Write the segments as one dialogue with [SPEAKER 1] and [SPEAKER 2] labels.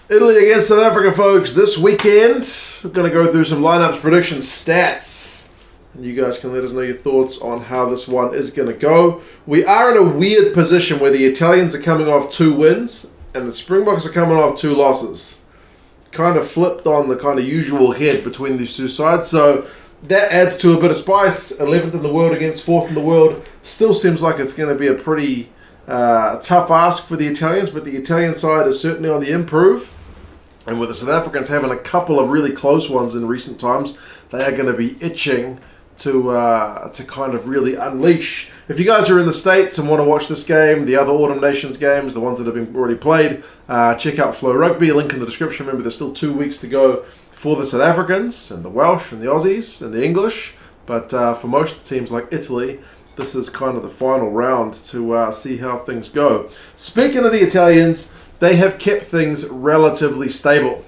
[SPEAKER 1] Italy against South Africa, folks. This weekend, we're going to go through some lineups, predictions, stats. And you guys can let us know your thoughts on how this one is going to go. We are in a weird position where the Italians are coming off 2 wins and the Springboks are coming off 2 losses. Kind of flipped on the kind of usual head between these two sides. So that adds to a bit of spice. 11th in the world against 4th in the world. Still seems like it's going to be a pretty tough ask for the Italians, but the Italian side is certainly on the improve. And with the South Africans having a couple of really close ones in recent times, they are going to be itching to kind of really unleash. If you guys are in the States and want to watch this game, the other Autumn Nations games, the ones that have been already played, check out Flow Rugby, link in the description. Remember, there's still 2 weeks to go for the South Africans and the Welsh and the Aussies and the English. But for most teams like Italy, this is kind of the final round to see how things go. Speaking of the Italians, they have kept things relatively stable.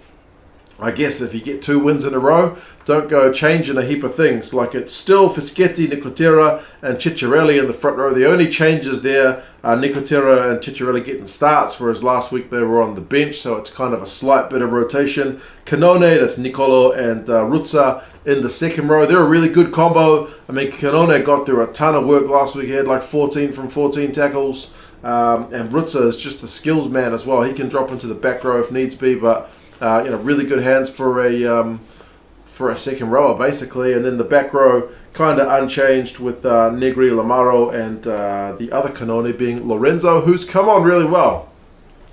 [SPEAKER 1] I guess if you get 2 wins in a row, don't go changing a heap of things. Like it's still Fischetti, Nicotera, and Ceccarelli in the front row. The only changes there are Nicotera and Ceccarelli getting starts, whereas last week they were on the bench, so it's kind of a slight bit of rotation. Cannone, that's Niccolo, and Ruzza in the second row. They're a really good combo. I mean, Cannone got through a ton of work last week. He had like 14 from 14 tackles. And Ruzza is just the skills man as well. He can drop into the back row if needs be, but really good hands for a second rower basically. And then the back row kind of unchanged with Negri, Lamaro, and the other Cannone being Lorenzo, who's come on really well.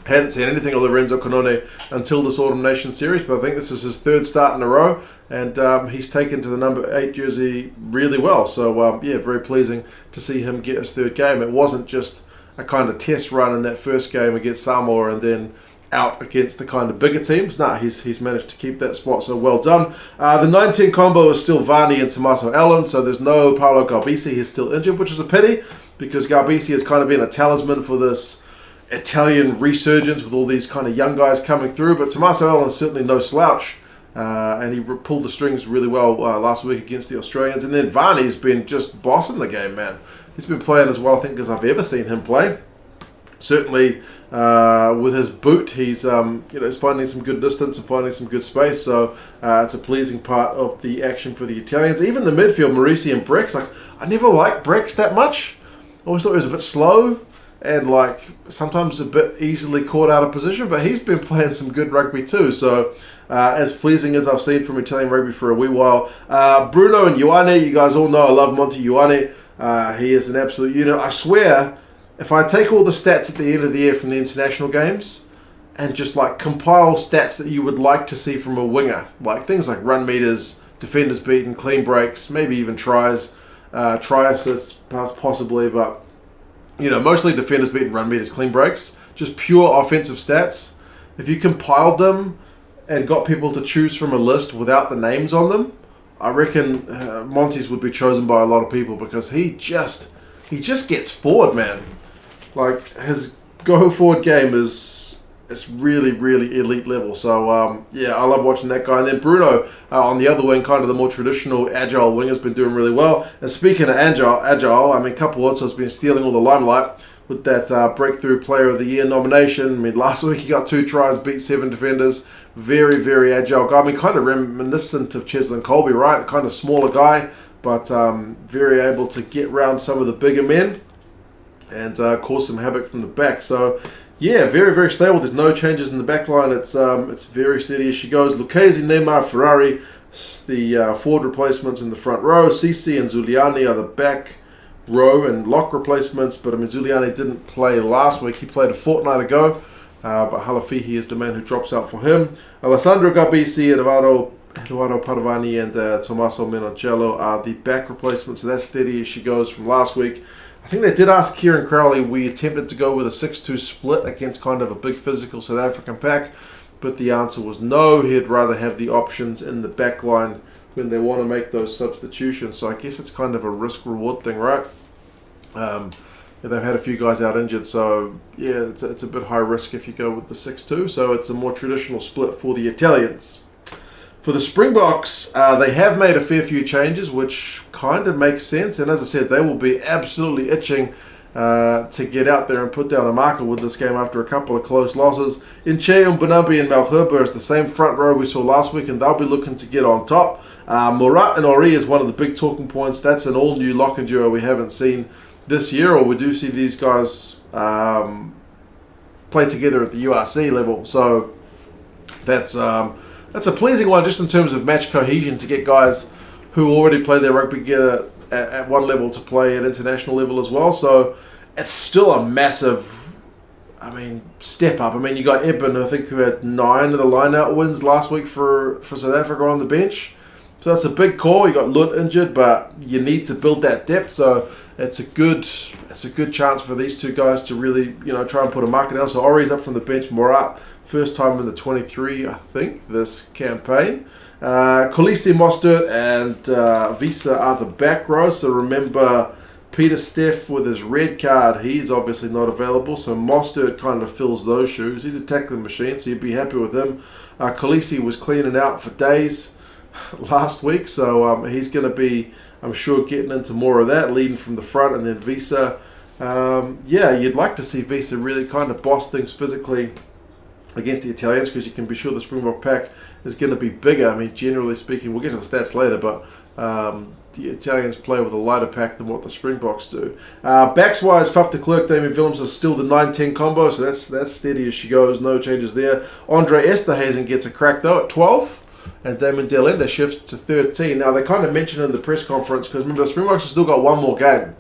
[SPEAKER 1] Hadn't seen anything of Lorenzo Cannone until this Autumn Nation series, but I think this is his 3rd start in a row, and he's taken to the number 8 jersey really well. So very pleasing to see him get his 3rd game. It wasn't just a kind of test run in that first game against Samoa and then out against the kind of bigger teams. He's managed to keep that spot, so well done. The 19 combo is still Varney and Tommaso Allan, so there's no Paolo Garbisi. He's still injured, which is a pity because Garbisi has kind of been a talisman for this Italian resurgence with all these kind of young guys coming through, but Tommaso Allan is certainly no slouch. And he pulled the strings really well last week against the Australians. And then Varney's been just bossing the game, man. He's been playing as well, I think, as I've ever seen him play. Certainly, with his boot, he's finding some good distance and finding some good space. So it's a pleasing part of the action for the Italians. Even the midfield, Morisi and Brex. I never liked Brex that much. I always thought he was a bit slow and sometimes a bit easily caught out of position. But he's been playing some good rugby too. So as pleasing as I've seen from Italian rugby for a wee while. Bruno and Ioane, you guys all know I love Monty Ioane. He is an absolute unit. I swear, if I take all the stats at the end of the year from the international games and just compile stats that you would like to see from a winger, like things like run meters, defenders beaten, clean breaks, maybe even tries, try assists possibly, but mostly defenders beaten, run meters, clean breaks, just pure offensive stats. If you compiled them and got people to choose from a list without the names on them, I reckon Monty's would be chosen by a lot of people because he just gets forward, man. His go forward game is really, really elite level. So I love watching that guy. And then Bruno on the other wing, kind of the more traditional agile wing, has been doing really well. And speaking of agile, I mean Capuozzo has been stealing all the limelight with that Breakthrough Player of the Year nomination. I mean, last week he got 2 tries, beat 7 defenders. Very, very agile guy. I mean, kind of reminiscent of Cheslin Colby, right? Kind of smaller guy, but very able to get round some of the bigger men and cause some havoc from the back. So, yeah, very, very stable. There's no changes in the back line. It's very steady as she goes. Lucchese, Neymar, Ferrari, the forward replacements in the front row. Cici and Zuliani are the back row and lock replacements. But, I mean, Zuliani didn't play last week. He played a fortnight ago. But Halafihi is the man who drops out for him. Alessandro Garbisi, Eduardo Parvani, and Tommaso Menoncello are the back replacements. So that's steady as she goes from last week. I think they did ask Kieran Crowley. We attempted to go with a 6-2 split against kind of a big physical South African pack, but the answer was no. He'd rather have the options in the back line when they want to make those substitutions. So I guess it's kind of a risk-reward thing, right? They've had a few guys out injured, so yeah, it's a bit high risk if you go with the 6-2. So it's a more traditional split for the Italians. For the Springboks, they have made a fair few changes, which kind of makes sense. And as I said, they will be absolutely itching to get out there and put down a marker with this game after a couple of close losses. Inche, Mbanabi and Malherbe is the same front row we saw last week, and they'll be looking to get on top. Murat and Ori is one of the big talking points. That's an all-new lock and duo we haven't seen this year, or we do see these guys play together at the URC level. So that's a pleasing one just in terms of match cohesion, to get guys who already play their rugby together at one level to play at international level as well. So it's still a massive, step up. You got Eben, I think, who had 9 of the line-out wins last week for South Africa on the bench. So that's a big call. You got Lut injured, but you need to build that depth. So it's a good chance for these two guys to really, try and put a marker down. So Ori's up from the bench. Murat, first time in the 23, I think, this campaign. Kolisi, Mostert, and Visa are the back row. So remember, Peter Steff with his red card, he's obviously not available. So Mostert kind of fills those shoes. He's a tackling machine, so you'd be happy with him. Kolisi was cleaning out for days last week, so he's going to be, I'm sure, getting into more of that, leading from the front. And then Visa, you'd like to see Visa really kind of boss things physically against the Italians, because you can be sure the Springbok pack is going to be bigger. Generally speaking, we'll get to the stats later, but the Italians play with a lighter pack than what the Springboks do. Backs-wise, Faf de Klerk, Damien Willems is still the 9-10 combo, so that's steady as she goes, no changes there. Andre Esterhazen gets a crack, though, at 12. And Damon Delenda shifts to 13. Now, they kind of mentioned in the press conference, because remember, the Springboks have still got one more game.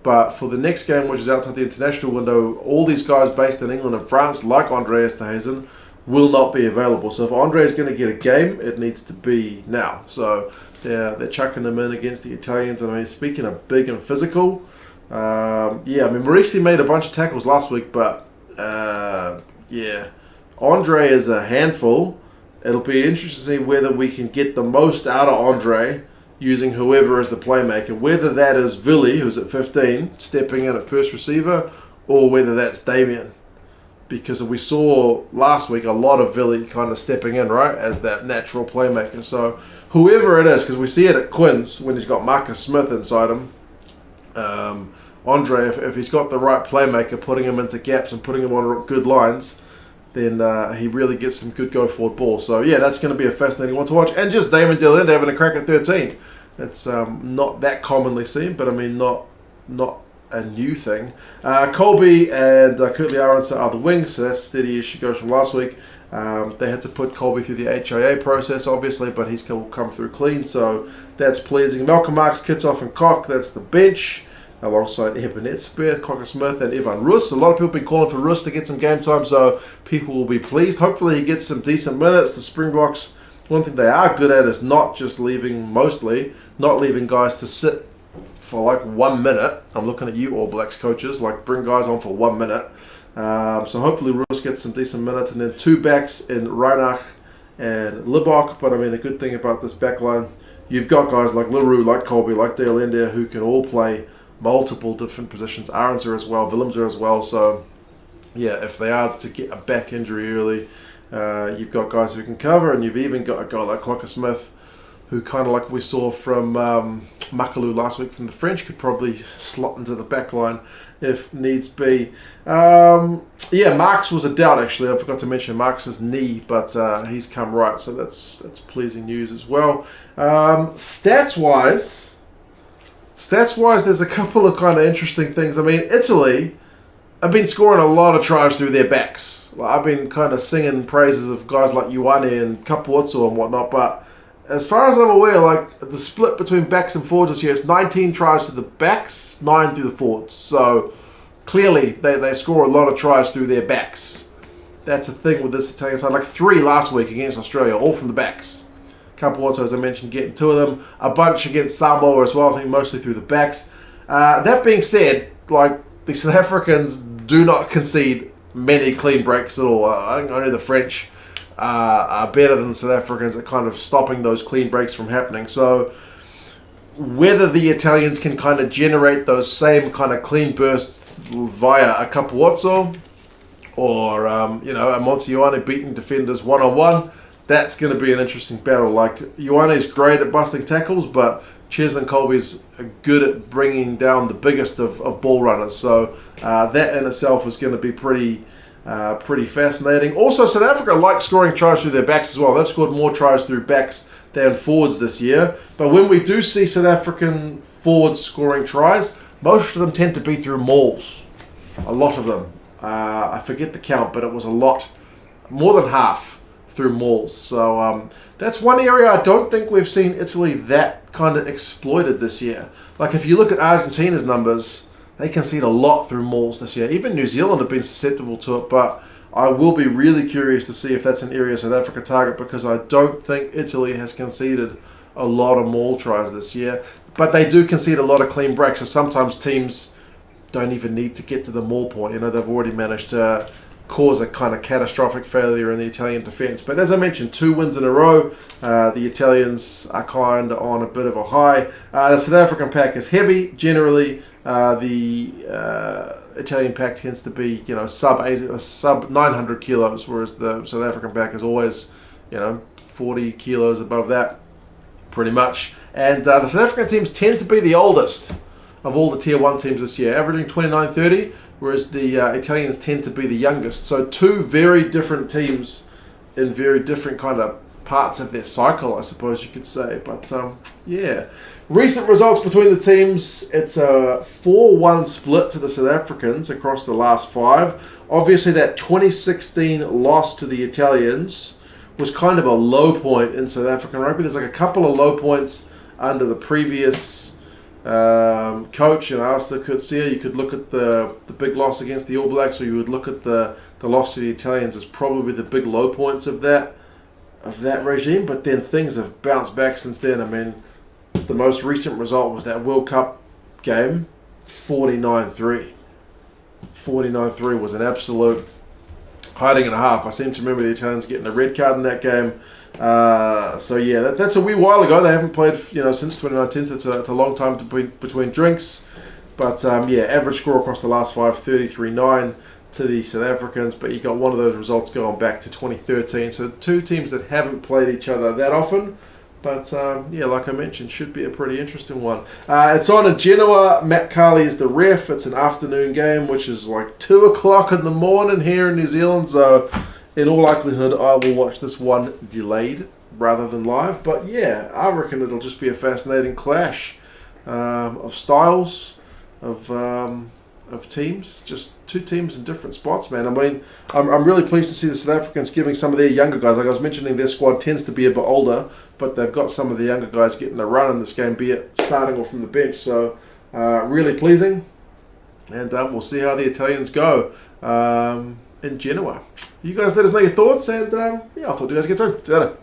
[SPEAKER 1] But for the next game, which is outside the international window, all these guys based in England and France, like Andre Esterhazen, will not be available. So if Andre is going to get a game, it needs to be now. So they're chucking him in against the Italians. And speaking of big and physical, Morisi made a bunch of tackles last week, but Andre is a handful. It'll be interesting to see whether we can get the most out of Andre using whoever as the playmaker, whether that is Villy, who's at 15, stepping in at first receiver, or whether that's Damien. Because we saw last week a lot of Villy kind of stepping in, right, as that natural playmaker. So whoever it is, because we see it at Quinn's when he's got Marcus Smith inside him, Andre, if he's got the right playmaker, putting him into gaps and putting him on good lines, then he really gets some good go-forward ball. So, that's going to be a fascinating one to watch. And just Damon Delenda having a crack at 13. It's not that commonly seen, but, not a new thing. Colby and Kurtley Aronson are the wings, so that's steady as she goes from last week. They had to put Colby through the HIA process, obviously, but he's come through clean, so that's pleasing. Malcolm Marks, Kitsoff, and Koch, that's the bench, alongside Eben Etzberg, Cocker Smith, and Ivan Rus. A lot of people have been calling for Rus to get some game time, so people will be pleased. Hopefully he gets some decent minutes. The Springboks, one thing they are good at is not leaving guys to sit for 1 minute. I'm looking at you All Blacks coaches, bring guys on for 1 minute. So hopefully Rus gets some decent minutes, and then 2 backs in Reinach and Libok. But the good thing about this back line, you've got guys like Leroux, like Colby, like Dale India, who can all play multiple different positions. Aarons are as well, Willems are as well. So, if they are to get a back injury early, you've got guys who can cover, and you've even got a guy like Cocker Smith, who kind of like we saw from Makalu last week from the French, could probably slot into the back line if needs be. Marks was a doubt, actually. I forgot to mention Marks' knee, but he's come right, so that's pleasing news as well. Stats-wise, there's a couple of kind of interesting things. Italy have been scoring a lot of tries through their backs. I've been kind of singing praises of guys like Ioane and Capuozzo and whatnot, but as far as I'm aware, the split between backs and forwards this year, it's 19 tries to the backs, 9 through the forwards. So clearly they score a lot of tries through their backs. That's a thing with this Italian side. 3 last week against Australia, all from the backs. Capuozzo, as I mentioned, getting 2 of them. A bunch against Samoa as well, I think mostly through the backs. That being said, the South Africans do not concede many clean breaks at all. I think only the French are better than the South Africans at kind of stopping those clean breaks from happening. So whether the Italians can kind of generate those same kind of clean bursts via a Capuozzo or, a Monty Ioane beating defenders one-on-one, that's going to be an interesting battle. Ioane is great at busting tackles, but Cheslin Colby's good at bringing down the biggest of ball runners. So that in itself is going to be pretty fascinating. Also, South Africa like scoring tries through their backs as well. They've scored more tries through backs than forwards this year. But when we do see South African forwards scoring tries, most of them tend to be through mauls. A lot of them. I forget the count, but it was a lot. More than half through mauls. So that's one area I don't think we've seen Italy that kind of exploited this year. Like if you look at Argentina's numbers, they concede a lot through mauls this year. Even New Zealand have been susceptible to it, but I will be really curious to see if that's an area South Africa target, because I don't think Italy has conceded a lot of maul tries this year. But they do concede a lot of clean breaks, so sometimes teams don't even need to get to the maul point. They've already managed to cause a kind of catastrophic failure in the Italian defence. But as I mentioned, 2 wins in a row. The Italians are kind of on a bit of a high. The South African pack is heavy. Generally, the Italian pack tends to be, sub 900 kilos, whereas the South African pack is always, 40 kilos above that, pretty much. And the South African teams tend to be the oldest of all the Tier 1 teams this year, averaging 29-30, whereas the Italians tend to be the youngest. So 2 very different teams in very different kind of parts of their cycle, I suppose you could say. But, yeah. Recent results between the teams, it's a 4-1 split to the South Africans across the last 5. Obviously, that 2016 loss to the Italians was kind of a low point in South African rugby. There's like a couple of low points under the previous coach, Alistair Coetzee. You could look at the big loss against the All Blacks, or you would look at the loss to the Italians as probably the big low points of that regime. But then things have bounced back since then. I mean, the most recent result was that World Cup game, 49-3. 49-3 was an absolute hiding and a half. I seem to remember the Italians getting a red card in that game. So yeah, that's a wee while ago. They haven't played, since 2019. So it's a long time between drinks. But yeah, average score across the last 5, 33-9 to the South Africans. But you got one of those results going back to 2013. So 2 teams that haven't played each other that often. But, yeah, like I mentioned, should be a pretty interesting one. It's on in Genoa. Matt Carley is the ref. It's an afternoon game, which is like 2 o'clock in the morning here in New Zealand. So, in all likelihood, I will watch this one delayed rather than live. But, yeah, I reckon it'll just be a fascinating clash of styles, of teams. Just 2 teams in different spots, man. I mean, I'm really pleased to see the South Africans giving some of their younger guys, like I was mentioning, their squad tends to be a bit older, but they've got some of the younger guys getting a run in this game, be it starting or from the bench. So, really pleasing. And we'll see how the Italians go in Genoa. You guys let us know your thoughts, and yeah, I'll talk to you guys again soon. See you later.